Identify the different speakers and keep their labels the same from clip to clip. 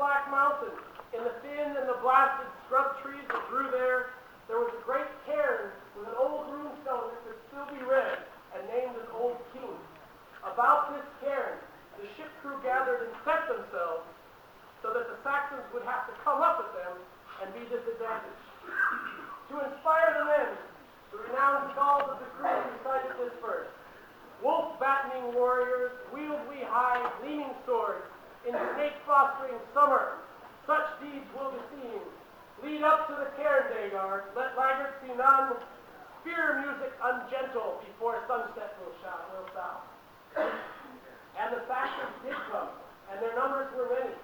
Speaker 1: Black Mountain, in the thin and the blasted scrub trees that grew there, there was a great cairn with an old runestone that could still be read and named an Old King. About this cairn, the ship crew gathered and set themselves so that the Saxons would have to come up with them and be disadvantaged. To inspire the men, the renowned skalds of the crew recited this verse. Wolf-battening warriors, wield we high, gleaming swords, in snake-fostering summer, such deeds will be seen. Lead up to the cairn, Deagarson, let laggards be none, spear music ungentle before sunset will sound. And the Saxons did come, and their numbers were many.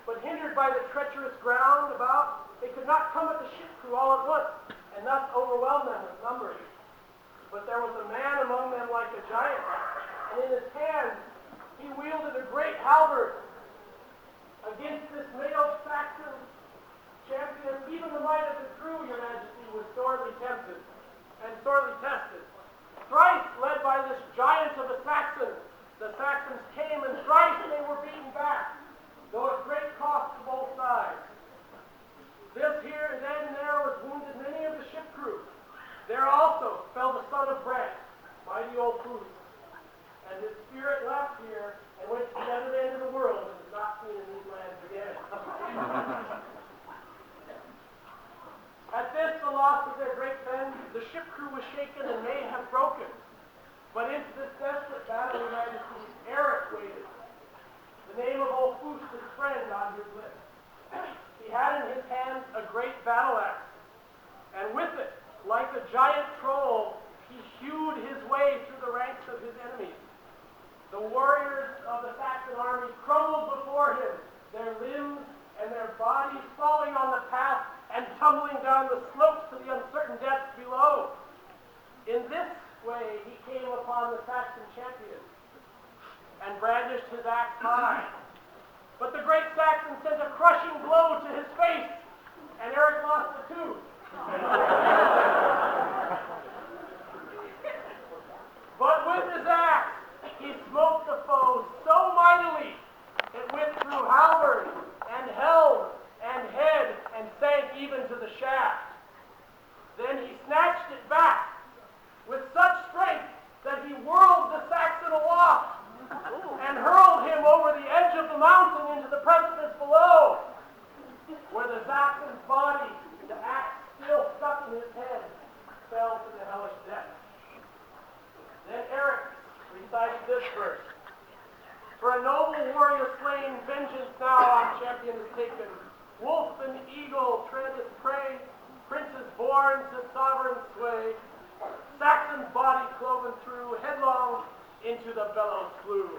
Speaker 1: But hindered by the treacherous ground about, they could not come at the ship crew all at once, and thus overwhelm them with numbers. But there was a man among them like a giant, and in his hand he wielded a great halberd. Against this male Saxon champion, even the might of the crew, your majesty, was sorely tempted and sorely tested. Thrice led by this giant of a Saxon, the Saxons came, and thrice they were beaten back, though at great cost to both sides. This here and then there was wounded many of the ship crew. There also fell the son of Brant, mighty old Booth, and his spirit left here and went to the other end of the world and is not seen in these lands again. At this, the loss of their great men, the ship crew was shaken and may have broken. But into this desperate battle, your majesty, Erik waded. The name of old Foos, his friend, on his lips. He had in his hands a great battle axe, and with it, like a giant troll, he hewed his way through the ranks of his enemies. The warriors of the Saxon army crumbled before him, their limbs and their bodies falling on the path and tumbling down the slopes to the uncertain depths below. In this way he came upon the Saxon champion and brandished his axe high. But the great Saxon sent a crushing blow to his face, and Erik lost the tooth. But with his axe, he smote the foe so mightily, it went through halberd and helm and head and sank even to the shaft. Then he snatched it back with such strength that he whirled the Saxon aloft and hurled him over the edge of the mountain into the precipice below, where the Saxon's body, the axe still stuck in his head, fell to the hellish depths. Then Erik recited this verse. For a noble warrior slain, vengeance now on champion is taken. Wolf and eagle tread his prey, princes born to sovereign sway. Saxon's body cloven through, headlong into the bellows flew.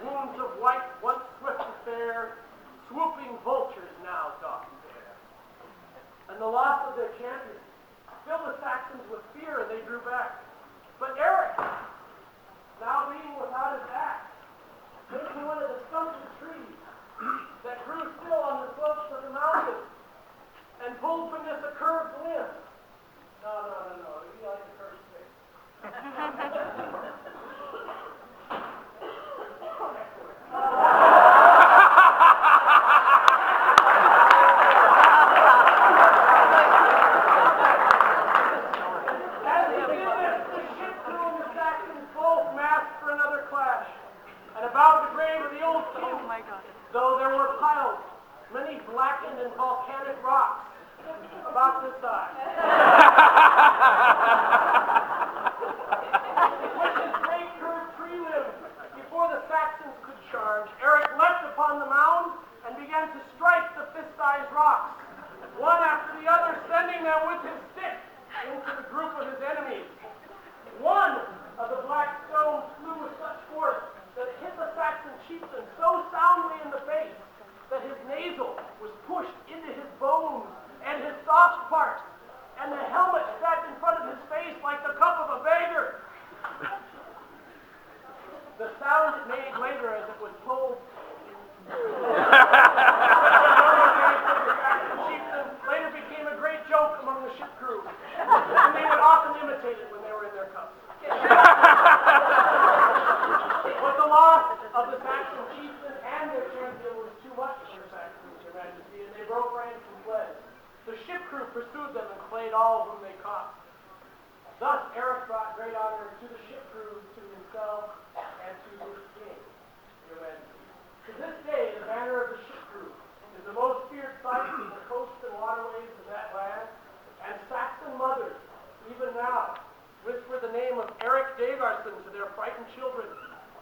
Speaker 1: Wounds of white, once swift and fair, swooping vultures now doth bear. And the loss of their champion filled the Saxons with fear, and they drew back. But Erik, now being without his axe, came to one of the stunted trees that grew still on the slopes of the mountain, and pulled from this a curved limb. No. You like a curved stick. Though there were piles, many blackened and volcanic rocks, about this size. With his great curved tree limb, before the Saxons could charge, Erik leapt upon the mound and began to strike the fist-sized rocks, one after the other, sending them with his stick into the group of his enemies. One of the black stones flew with such force that it hit the Saxon chieftain so soundly in the face that his nasal was pushed into his bones and his soft parts, and the helmet sat in front of his face like the cup of a beggar. The sound it made later as it was pulled pursued them and slayed all whom they caught. Thus Erik brought great honor to the ship crew, to himself, and to his king. Amen. To this day, the banner of the ship crew is the most feared sight in the coasts and waterways of that land, and Saxon mothers, even now, whisper the name of Erik Deagarson to their frightened children,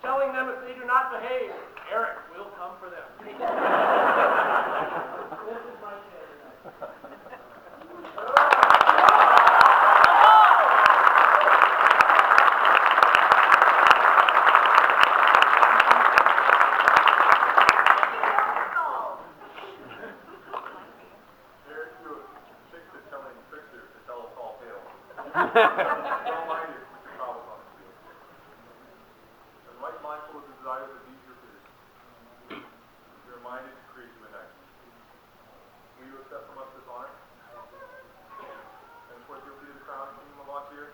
Speaker 1: telling them if they do not behave, Erik will come for them. This is my tale tonight.
Speaker 2: Don't mind it with your travels on the field. And right mindful of the desires of these your fears, be reminded to create you an act. Will you accept from us this honor? And swear fealty to the crown and kingdom of Ontario?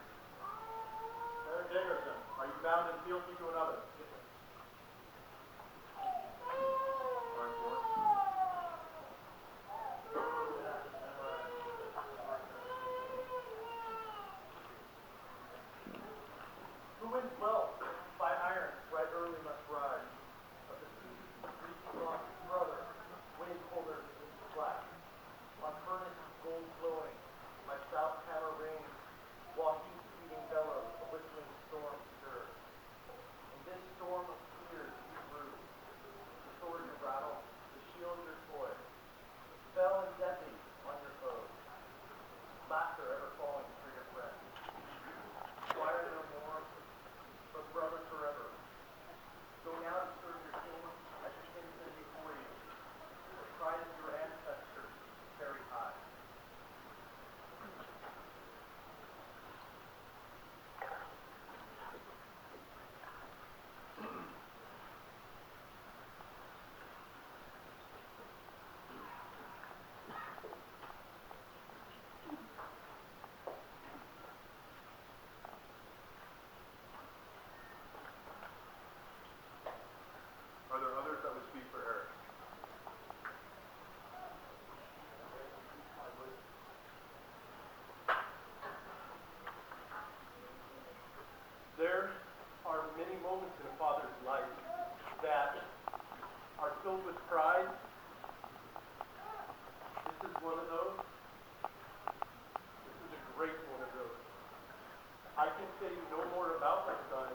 Speaker 2: Erik Deagarson, are you bound in fealty to another? Yes, sir. Mark Moore.
Speaker 1: Who wins well? By iron, right early must ride. But the sea, greasy lost brother, wave holder is flat. On furnace gold glowing, my south hammer rings, while heat feeding bellows, a whistling storm stir. In this storm of tears we brew. The sword your rattle, the shield your toy. Spell and deathly on your foes. Laughter ever falling for your friends. Squire no more, but brother forever. Go now to serve your king as your kin send before you. The pride of your ancestors carry high.
Speaker 2: Are there others that would speak for Erik?
Speaker 1: There are many moments in a father's life that are filled with pride. This is one of those. This is a great one of those. I can say no more about my son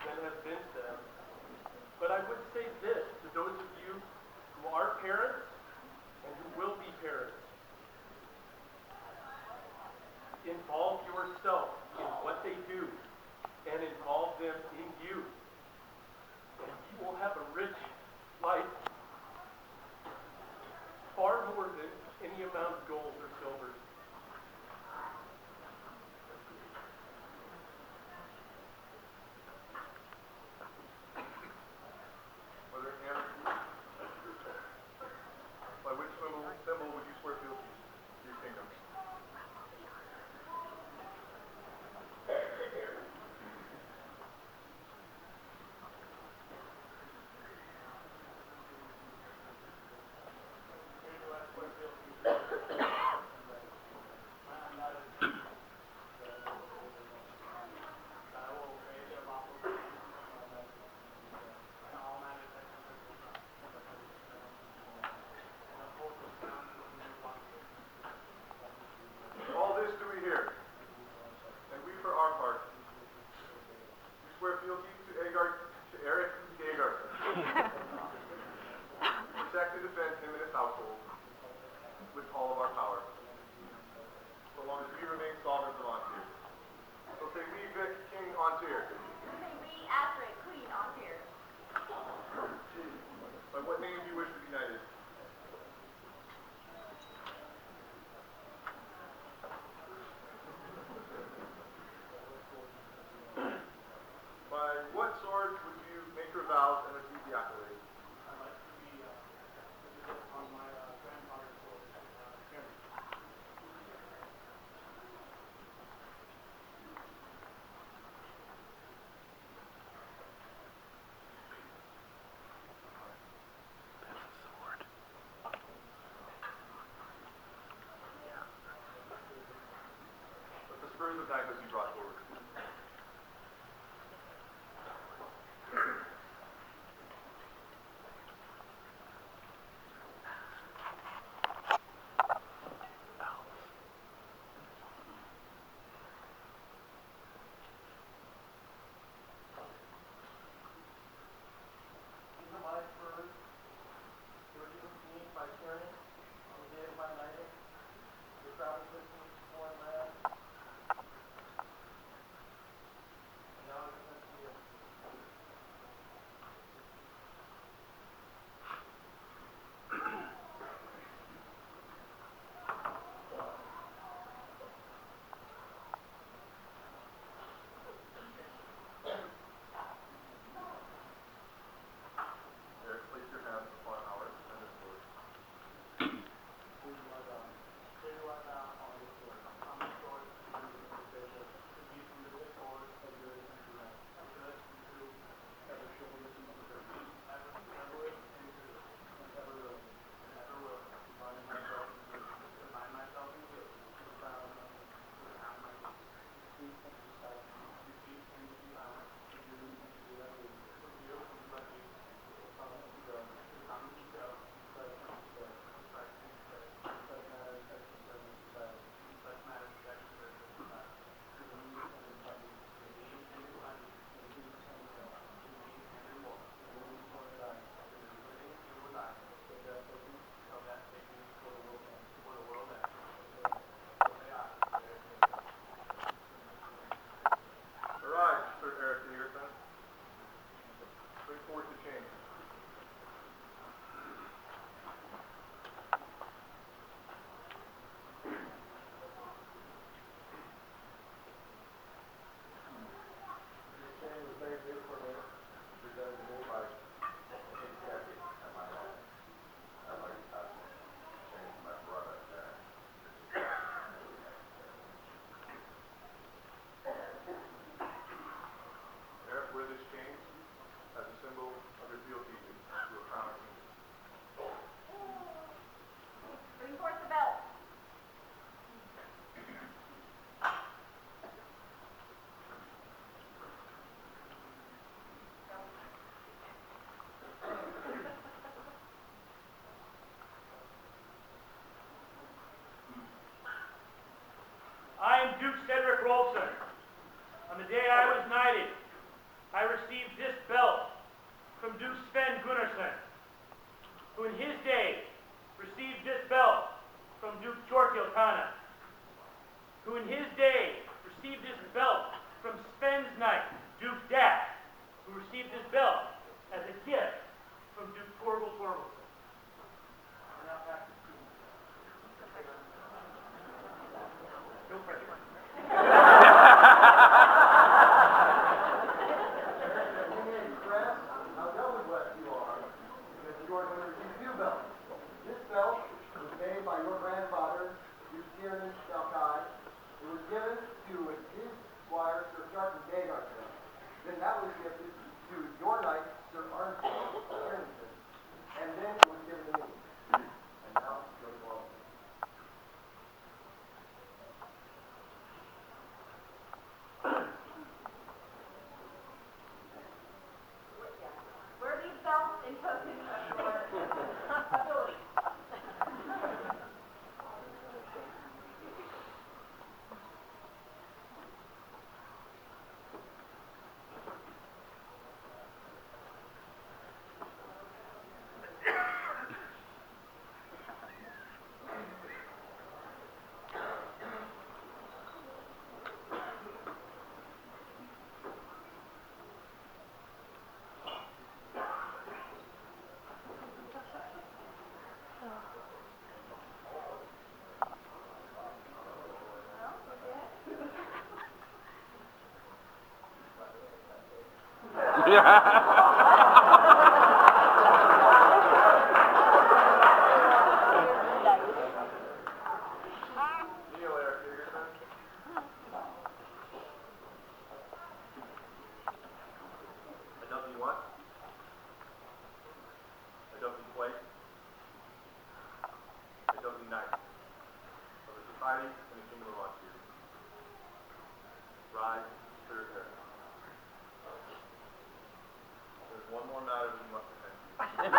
Speaker 1: than has been said. But I would say this to those of you who are parents and who will be parents. Involve yourself in what they do and involve them in you. And you will have a rich life, far more than any amount of gold or silver.
Speaker 2: Whether Erik, by which symbol would you swear fealty to your kingdom? All this do we hear, and we for our part, we swear fealty to Erik Deagarson. Protect and defend him and his household with all of our power, so long as we remain sovereigns of Ontario. So say we, Vic, King Ontario.
Speaker 3: Say we, Astrid, Queen Ontario.
Speaker 2: By what name do you wish to be knighted? By what sword would you make your vows and receive the accolade?
Speaker 1: I'd like to be on my grandfather's sword, Cameron.
Speaker 4: who in his day received this belt from Duke Chortiltana, who in his day received this belt from Sven's knight, Duke Dash, who received this belt as a gift from Duke Torvald Torvaldson. And now back to Steve. No pressure.
Speaker 5: How doubly blessed you are, because you are going to receive two belts. This belt was made by your grandfather, Duke Tiernan Shalkai. It was given to his squire, Sir Sergeant Deagarson. Then that was gifted to your knight, Sir Armstrong Tiernan. And then it was given to me. And now, go forward.
Speaker 3: Wear these belts in token of your ability.
Speaker 2: Kneel, Erik Deagarson. I dub thee what? I dub thee place. I dub thee knight of the society and the kingdom of Austria. Rise, clear hair. There's one more matter we must attend to.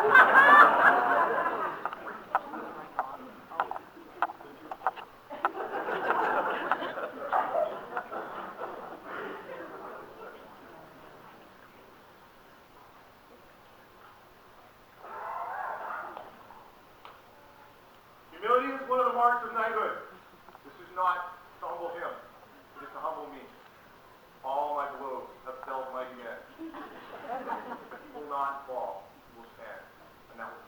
Speaker 2: Humility is one of the marks of knighthood. This is not to humble him, it is to humble me. All my blows have felled mighty men. But he will not fall, he will stand, and that will